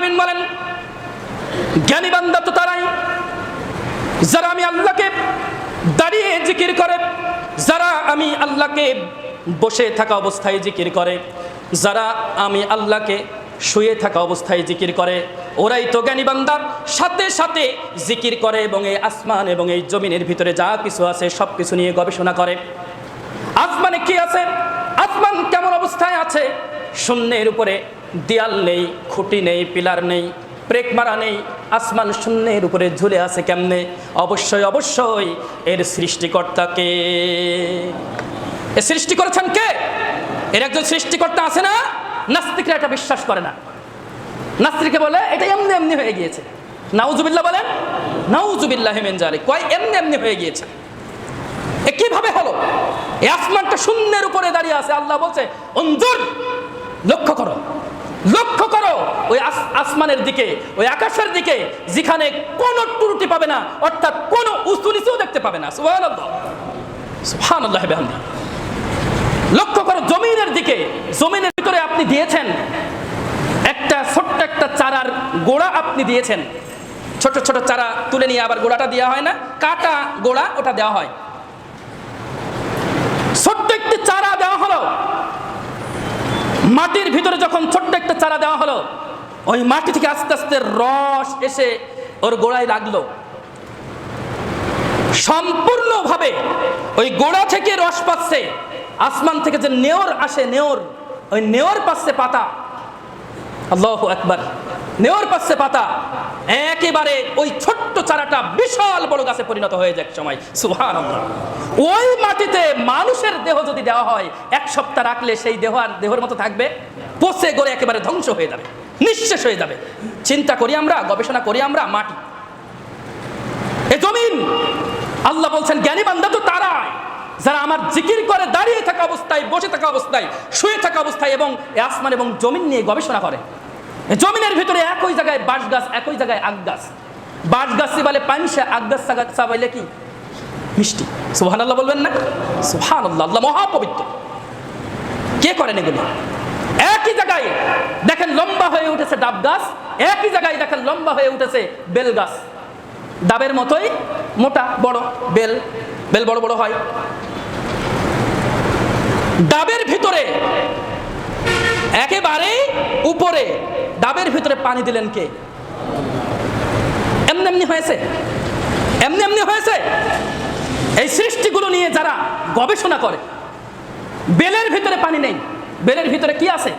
আলামিন বলেন, জ্ঞানী বান্দা তো তারাই যারা আমি আল্লাহকে দাঁড়িয়ে জিকির করে, যারা আমি আল্লাহকে বসে থাকা অবস্থায় জিকির করে, যারা আমি আল্লাহকে শুয়ে থাকা অবস্থায় জিকির করে, ওরাই তো জ্ঞানী বান্দা। সাথে সাথে জিকির করে এবং এই আসমান এবং এই জমিনের ভিতরে যা কিছু আছে সব কিছু নিয়ে গবেষণা করে। আসমানে কি আছে, আসমান কেমন অবস্থায় আছে, শূন্যের উপরে দেয়াল নেই, খুঁটি নেই, পিলার নেই, ব্রেক মারা নেই, আসমান শূন্যের উপরে ঝুলে আছে কেমনে? অবশ্যই অবশ্যই এর সৃষ্টিকর্তাকে। এ সৃষ্টি করেছেন কে? এর একজন সৃষ্টিকর্তা আছে না? নাস্তিকরা এটা বিশ্বাস করে না। নাস্তিকে বলে এটা এমনি এমনি হয়ে গিয়েছে। নাউজুবিল্লাহ বলেন, নাউজুবিল্লাহি মিন যালিক। কয় এমনি এমনি হয়ে গিয়েছে। এ কিভাবে হলো? এই আসমানটা শূন্যের উপরে দাঁড়িয়ে আছে। আল্লাহ বলছে উনজুর, লক্ষ্য করো, লক্ষ্য করো ওই আসমানের দিকে, ওই আকাশের দিকে, যেখানে কোনো ত্রুটি পাবে না, অর্থাৎ কোনো উঁচু নিচেও দেখতে পাবে না। সুবহানাল্লাহ, সুবহানাল্লাহি বিহামদিহি। লক্ষ্য করো জমিনের দিকে। জমিনের ভিতরে আপনি দিয়েছেন একটা ছোট্ট একটা চারার গোড়া, আপনি দিয়েছেন। ছোট ছোট চারা তুলে নিয়ে আবার গোড়াটা দেওয়া হয় না, কাটা গোড়া ওটা দেওয়া হয়। ছোট্ট একটি চারা দেওয়া হলো মাটির ভিতরে। যখন ছোট্ট একটা চারা দেওয়া হলো, ওই মাটি থেকে আস্তে আস্তে রস এসে ওর গোড়ায় লাগলো। সম্পূর্ণভাবে ওই গোড়া থেকে রস পাচ্ছে। আসমান থেকে যে নেওর আসে, নেওর, ওই নেওর পাচ্ছে পাতা। আল্লাহু আকবার, নেওর পাচ্ছে পাতা। একেবারে ওই ছোট্ট চারাটা বিশাল বড় গাছে পরিণত হয়ে যায় এক সময়। সুবহানাল্লাহ। ওই মাটিতে মানুষের দেহ যদি দেওয়া হয়, এক সপ্তাহ রাখলে সেই দেহ আর দেহের মতো থাকবে? পচে গড়ে একেবারে ধ্বংস হয়ে যাবে, নিঃশেষ হয়ে যাবে। চিন্তা করি আমরা, গবেষণা করি আমরা, মাটি, এ জমিন। আল্লাহ বলছেন জ্ঞানী বান্দা তো তারাই যারা আমার জিকির করে দাঁড়িয়ে থাকা অবস্থায়, বসে থাকা অবস্থায়, শুয়ে থাকা অবস্থায় এবং আসমান এবং জমিন নিয়ে গবেষণা করে। জমিনের ভিতরে একই জায়গায় বাঁশ গাছ, একই জায়গায় আখ গাছ। বাঁশ গাছ বলে পানসা, আখ গাছ চাবাইলে কি মিষ্টি। সুবহানাল্লাহ বলবেন না? সুবহানাল্লাহ, আল্লাহ মহাপবিত্র। কে করেন এগুলো? একই জায়গায় দেখেন লম্বা হয়ে উঠেছে ডাব গাছ, একই জায়গায় দেখেন লম্বা হয়ে উঠেছে বেল গাছ। ডাবের মতোই মোটা বড় বেল, বেল বড় বড় হয়। ডাবের ভিতরে একেবারে উপরে, ডাবের ভিতরে পানি দিলেন কে? এমনি এমনি হয়েছে, এমনি এমনি হয়েছে। এই সৃষ্টিগুলো নিয়ে যারা গবেষণা করে, বেলের ভিতরে পানি নেই, বেলের ভিতরে কি আছে?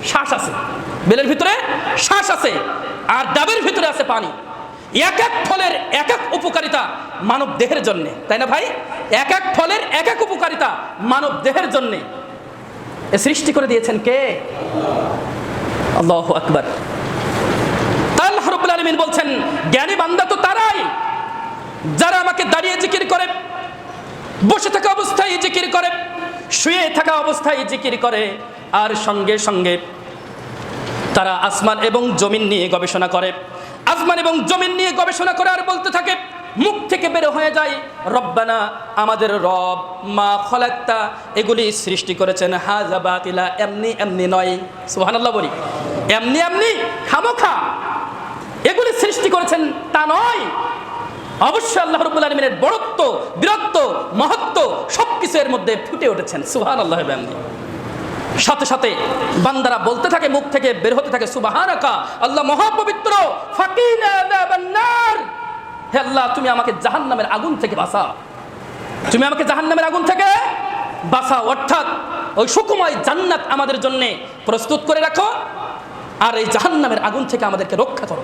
শ্বাস আছে। বেলের ভিতরে শ্বাস আছে, আর ডাবের ভিতরে আছে পানি। এক এক ফলের এক এক উপকারিতা মানব দেহের জন্য, তাই না ভাই? এক এক ফলের এক এক উপকারিতা মানব দেহের জন্য এ সৃষ্টি করে দিয়েছেন কে? আল্লাহু আকবার। আল্লাহ রাব্বুল আলামিন বলছেন জ্ঞানী বান্দা তো তারাই যারা আমাকে দাঁড়িয়ে জিকির করে, বসে থাকা অবস্থায় জিকির করে, শুয়ে থাকা অবস্থায় জিকির করে, আর সঙ্গে সঙ্গে তারা আসমান এবং জমিন নিয়ে গবেষণা করে। আসমান এবং জমিন নিয়ে গবেষণা করে আর বলতে থাকে, মুখ থেকে বের হয়ে যায় রব্বানা, আমাদের রব, মা খলাকতা, এগুলি সৃষ্টি করেছেন হাযা বাতিলা, এমনি এমনি নয়। সুবহানাল্লাহ বলি, এমনি এমনি খামোখা এগুলি সৃষ্টি করেছেন তা নয়। অবশ্যই আল্লাহ রাব্বুল আলামিনের বড়ত্ব, বীরত্ব, মহত্ব সবকিছু এর মধ্যে ফুটে উঠেছেন। সুবহানাল্লাহ বিহামদিহি। সাথে সাথে বান্দারা বলতে থাকে, মুখ থেকে বের হতে থাকে সুবহানাকা, আল্লাহ মহাপবিত্র, ফাকিনা আযাবান নার, হে আল্লাহ তুমি আমাকে জাহান্নামের আগুন থেকে বাঁচাও, তুমি আমাকে জাহান্নামের আগুন থেকে বাঁচাও। অর্থাৎ ওই সুখময় জান্নাত আমাদের জন্য প্রস্তুত করে রাখো, আর এই জাহান্নামের আগুন থেকে আমাদেরকে রক্ষা করো।